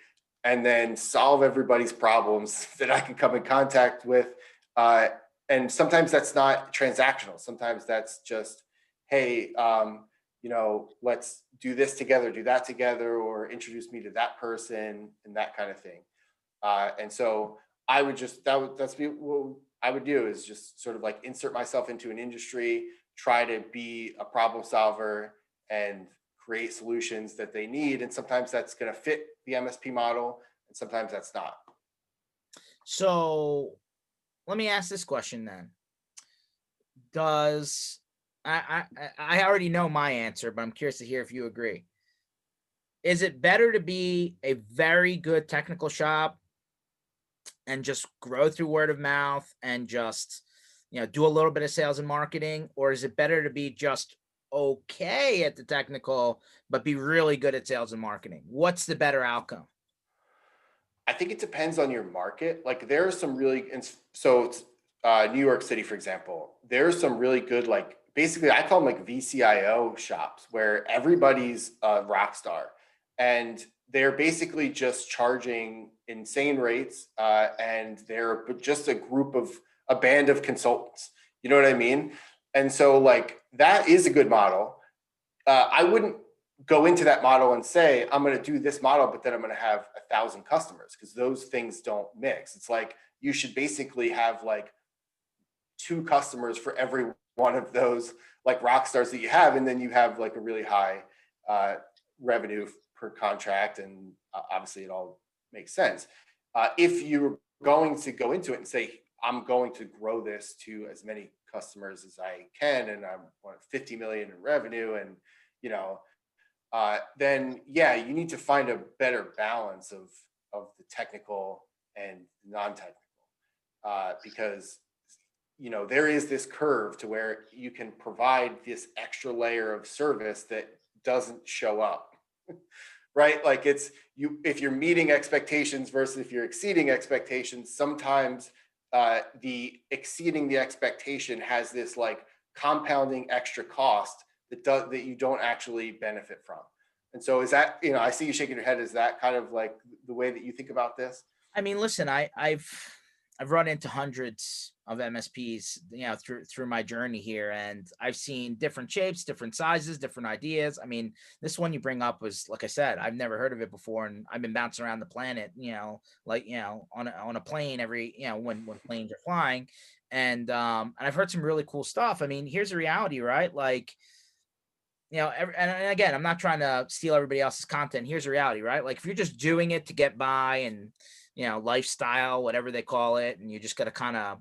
and then solve everybody's problems that I can come in contact with. Uh, and sometimes that's not transactional. Sometimes that's just, hey, let's do this together, do that together, or introduce me to that person and that kind of thing. And so I would just, that's what I would do, is just sort of like insert myself into an industry, try to be a problem solver and create solutions that they need. And sometimes that's going to fit the MSP model, and sometimes that's not. So let me ask this question then. Does I already know my answer, but I'm curious to hear if you agree. Is it better to be a very good technical shop and just grow through word of mouth and just, do a little bit of sales and marketing? Or is it better to be just okay at the technical, but be really good at sales and marketing? What's the better outcome? I think it depends on your market. Like there are some really, and so it's, New York City, for example, there's some really good, like basically I call them like VCIO shops where everybody's a rock star, and they're basically just charging insane rates, and they're just a band of consultants. You know what I mean? And so like that is a good model. I wouldn't go into that model and say, I'm going to do this model, but then I'm going to have 1,000 customers, because those things don't mix. It's like you should basically have like 2 customers for every one of those like rock stars that you have. And then you have like a really high revenue per contract. And obviously it all makes sense. If you're going to go into it and say, I'm going to grow this to as many customers as I can, and I want 50 million in revenue, and you know, then yeah, you need to find a better balance of the technical and non-technical, because there is this curve to where you can provide this extra layer of service that doesn't show up, right? Like it's you, if you're meeting expectations versus if you're exceeding expectations, sometimes the exceeding the expectation has this like compounding extra cost that you don't actually benefit from. And so is that, I see you shaking your head. Is that kind of like the way that you think about this? I mean, listen, I've run into hundreds of MSPs, through my journey here, and I've seen different shapes, different sizes, different ideas. I mean, this one you bring up was, like I said, I've never heard of it before, and I've been bouncing around the planet, like on a plane every, when planes are flying, and I've heard some really cool stuff. I mean, here's the reality, right? Like, and again, I'm not trying to steal everybody else's content. Here's the reality, right? Like if you're just doing it to get by and, lifestyle, whatever they call it, and you just got to kind of,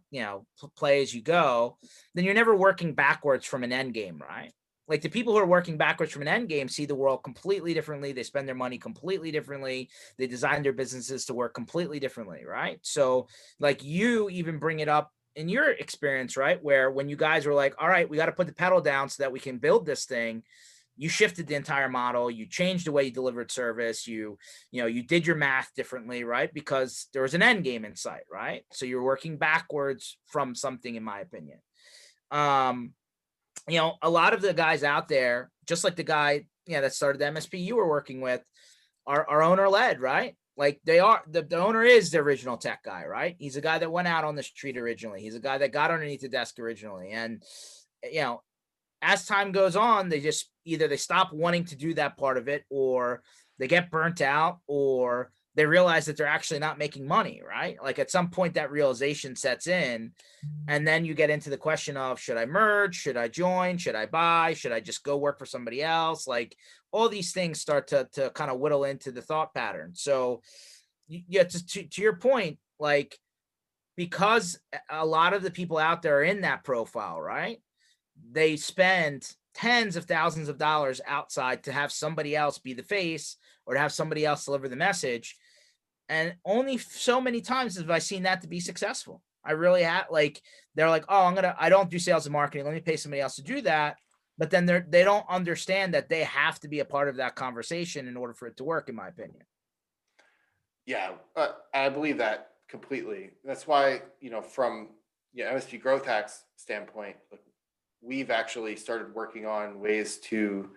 play as you go, then you're never working backwards from an end game, right? Like the people who are working backwards from an end game see the world completely differently. They spend their money completely differently. They design their businesses to work completely differently, right? So like you even bring it up in your experience, right? Where when you guys were like, all right, we got to put the pedal down so that we can build this thing, you shifted the entire model, you changed the way you delivered service, you did your math differently, right? Because there was an end game in sight, right? So you're working backwards from something, in my opinion. Um, a lot of the guys out there, just like the guy, that started the MSP you were working with, are owner led, right? Like they are, the owner is the original tech guy, right? He's a guy that went out on the street originally. He's a guy that got underneath the desk originally. And, as time goes on, they just either they stop wanting to do that part of it, or they get burnt out, or they realize that they're actually not making money, right? Like at some point that realization sets in, and then you get into the question of, should I merge? Should I join? Should I buy? Should I just go work for somebody else? Like all these things start to kind of whittle into the thought pattern. So yeah, to your point, like, because a lot of the people out there are in that profile, right? They spend tens of thousands of dollars outside to have somebody else be the face, or to have somebody else deliver the message. And only so many times have I seen that to be successful. I really have, like, they're like, oh, I don't do sales and marketing. Let me pay somebody else to do that. But then they don't understand that they have to be a part of that conversation in order for it to work, in my opinion. Yeah, I believe that completely. That's why, from MSP growth hacks standpoint, like, we've actually started working on ways to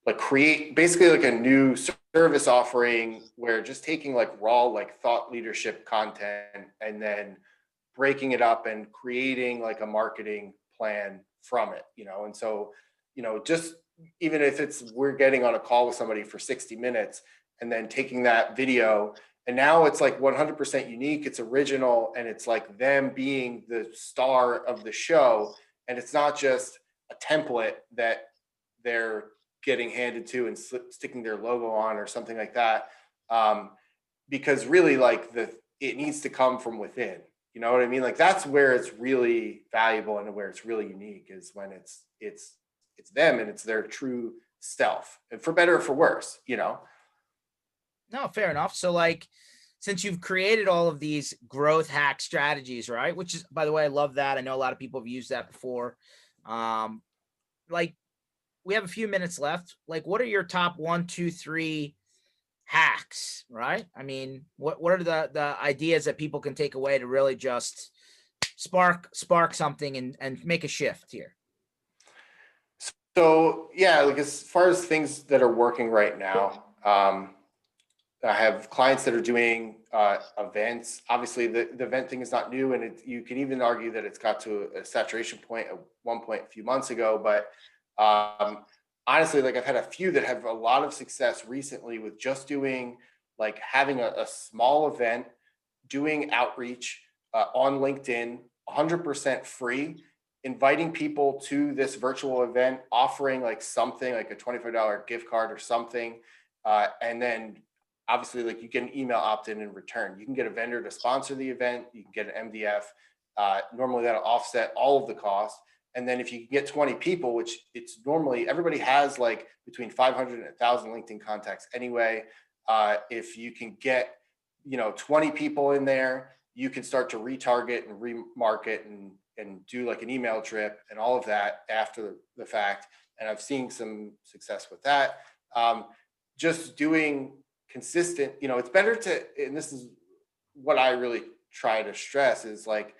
like create basically like a new service offering, where just taking like raw like thought leadership content and then breaking it up and creating like a marketing plan from it. And so, just even if it's we're getting on a call with somebody for 60 minutes and then taking that video And now it's like 100% unique, it's original, and it's like them being the star of the show. And it's not just a template that they're getting handed to and sticking their logo on or something like that. Um, because really, like, it needs to come from within. You know what I mean? Like, that's where it's really valuable and where it's really unique, is when it's them and it's their true self, and for better or for worse, you know. No, fair enough. So like, since you've created all of these growth hack strategies, right? Which is, by the way, I love that. I know a lot of people have used that before. Um, like, we have a few minutes left. Like, what are your top one, two, three hacks, right? I mean, what are the ideas that people can take away to really just spark something and make a shift here? So yeah, like, as far as things that are working right now, I have clients that are doing events. Obviously, the event thing is not new, and you can even argue that it's got to a saturation point at one point a few months ago. But honestly, like, I've had a few that have a lot of success recently with just doing, like, having a small event, doing outreach on LinkedIn, 100% free, inviting people to this virtual event, offering like something like a $25 gift card or something, and then obviously, like, you get an email opt-in in return. You can get a vendor to sponsor the event. You can get an MDF. Normally, that'll offset all of the cost. And then if you can get 20 people, which it's normally, everybody has like between 500 and 1,000 LinkedIn contacts anyway. If you can get, 20 people in there, you can start to retarget and remarket and do like an email drip and all of that after the fact. And I've seen some success with that. Just doing consistent, it's better to, and this is what I really try to stress, is like,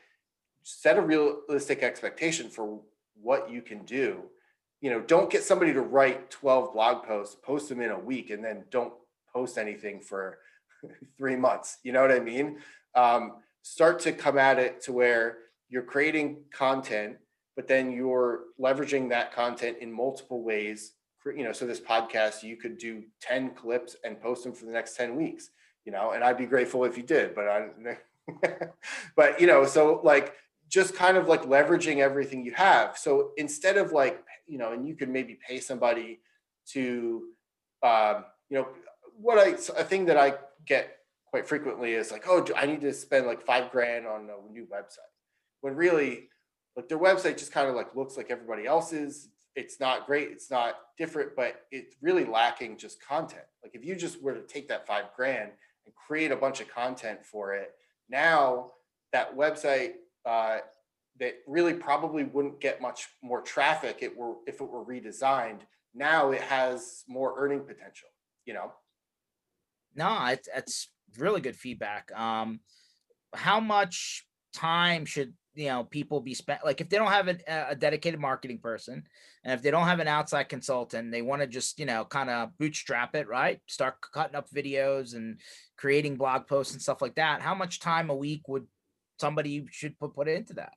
set a realistic expectation for what you can do. Don't get somebody to write 12 blog posts, post them in a week, and then don't post anything for 3 months. You know what I mean? Start to come at it to where you're creating content, but then you're leveraging that content in multiple ways. So this podcast, you could do 10 clips and post them for the next 10 weeks, and I'd be grateful if you did, but but so like, just kind of like leveraging everything you have. So instead of like, and you could maybe pay somebody to, um, you know, a thing that I get quite frequently is like, oh, I need to spend like $5,000 on a new website. When really, like, their website just kind of like looks like everybody else's. It's not great, it's not different, but it's really lacking just content. Like, if you just were to take that $5,000 and create a bunch of content for it, now that website, that really probably wouldn't get much more traffic if it were redesigned. Now it has more earning potential, you know. No, it's really good feedback. How much time should people be spent, like, if they don't have a dedicated marketing person, and if they don't have an outside consultant, they want to just kind of bootstrap it, right? Start cutting up videos and creating blog posts and stuff like that. How much time a week would somebody should put into that?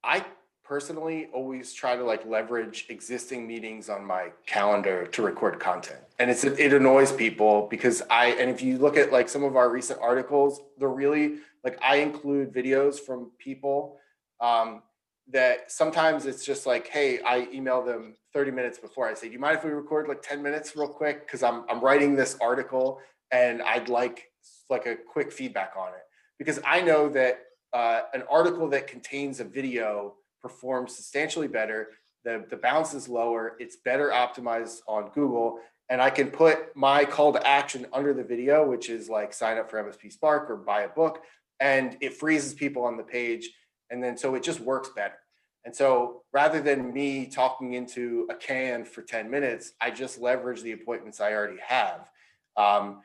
I personally always try to like leverage existing meetings on my calendar to record content. And it annoys people because and if you look at like some of our recent articles, they're really like, I include videos from people, um, that sometimes it's just like, hey, I email them 30 minutes before. I say, do you mind if we record like 10 minutes real quick? Because I'm writing this article and I'd like a quick feedback on it. Because I know that an article that contains a video performs substantially better. The bounce is lower. It's better optimized on Google. And I can put my call to action under the video, which is like, sign up for MSP Spark or buy a book. And it freezes people on the page. And then so it just works better. And so rather than me talking into a can for 10 minutes, I just leverage the appointments I already have. And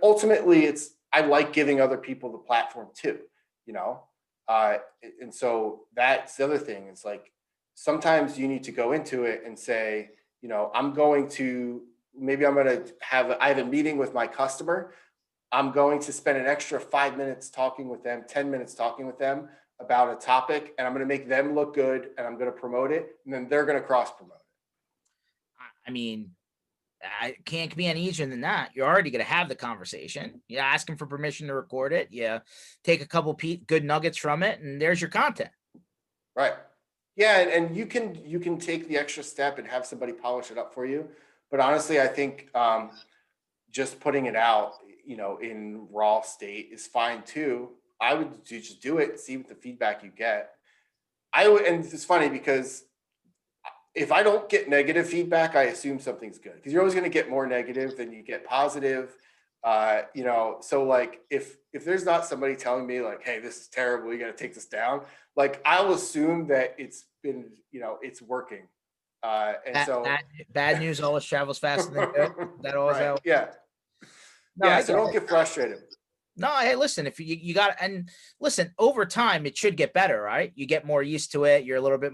ultimately I like giving other people the platform too, you know? And so that's the other thing. It's like, sometimes you need to go into it and say, I have a meeting with my customer. I'm going to spend an extra 5 minutes talking with them, 10 minutes talking with them about a topic, and I'm going to make them look good and I'm going to promote it. And then they're going to cross promote it. I mean, It can't be any easier than that. You're already going to have the conversation. You ask him for permission to record it. You take a couple good nuggets from it, and there's your content. Right. Yeah, and you can take the extra step and have somebody polish it up for you. But honestly, I think just putting it out, in raw state is fine too. I would just do it, see what the feedback you get. And it's funny because if I don't get negative feedback, I assume something's good, because you're always going to get more negative than you get positive. So like if there's not somebody telling me like, hey, this is terrible, you got to take this down, like I'll assume that it's been, it's working. Bad news always travels faster than good. That always right, yeah. No, Yeah, so don't get frustrated. No, hey, listen, if you got, and listen, over time, it should get better, right? You get more used to it. You're a little bit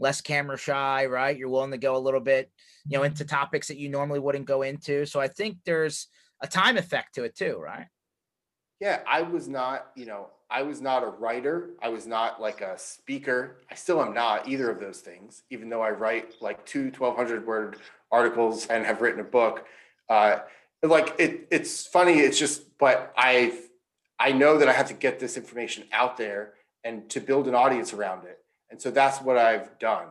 less camera shy, right? You're willing to go a little bit, into topics that you normally wouldn't go into. So I think there's a time effect to it too, right? Yeah, I was not a writer. I was not like a speaker. I still am not either of those things, even though I write like 1,200 word articles and have written a book. It's funny. It's just, but I know that I have to get this information out there and to build an audience around it. And so that's what I've done.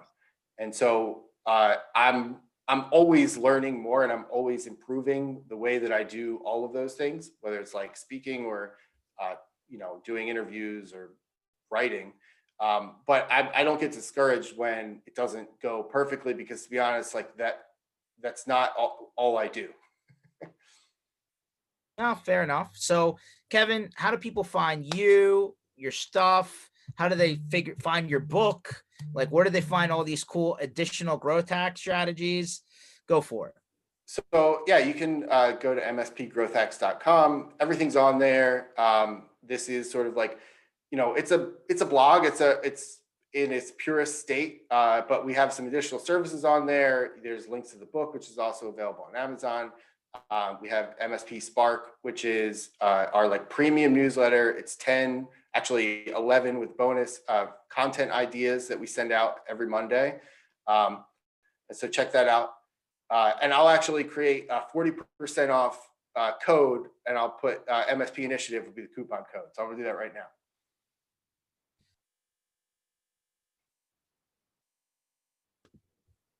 And so I'm always learning more, and I'm always improving the way that I do all of those things, whether it's like speaking or, doing interviews or writing. But I don't get discouraged when it doesn't go perfectly, because to be honest, like that's not all I do. No, fair enough. So, Kevin, how do people find you, your stuff? How do they find your book? Like, where do they find all these cool additional growth hack strategies? Go for it. So yeah, you can go to mspgrowthhacks.com. Everything's on there. This is sort of like, it's a blog. It's in its purest state, but we have some additional services on there. There's links to the book, which is also available on Amazon. We have MSP Spark, which is our like premium newsletter. It's 10, actually 11 with bonus content ideas that we send out every Monday. And so check that out. And I'll actually create a 40% off code, and I'll put MSP Initiative will be the coupon code. So I'm gonna do that right now.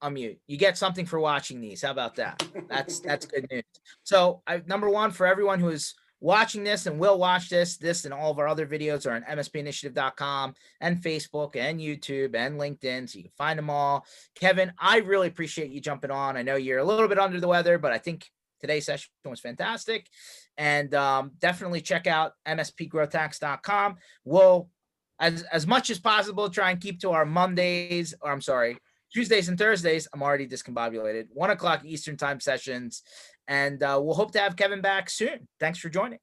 Unmute. You get something for watching these. How about that? That's good news. So number one, for everyone who is watching this and will watch this and all of our other videos are on mspinitiative.com and Facebook and YouTube and LinkedIn. So you can find them all. Kevin, I really appreciate you jumping on. I know you're a little bit under the weather, but I think today's session was fantastic. And definitely check out mspgrowthhacks.com. We'll, as much as possible, try and keep to our Tuesdays and Thursdays. I'm already discombobulated. 1:00 Eastern time sessions. And we'll hope to have Kevin back soon. Thanks for joining.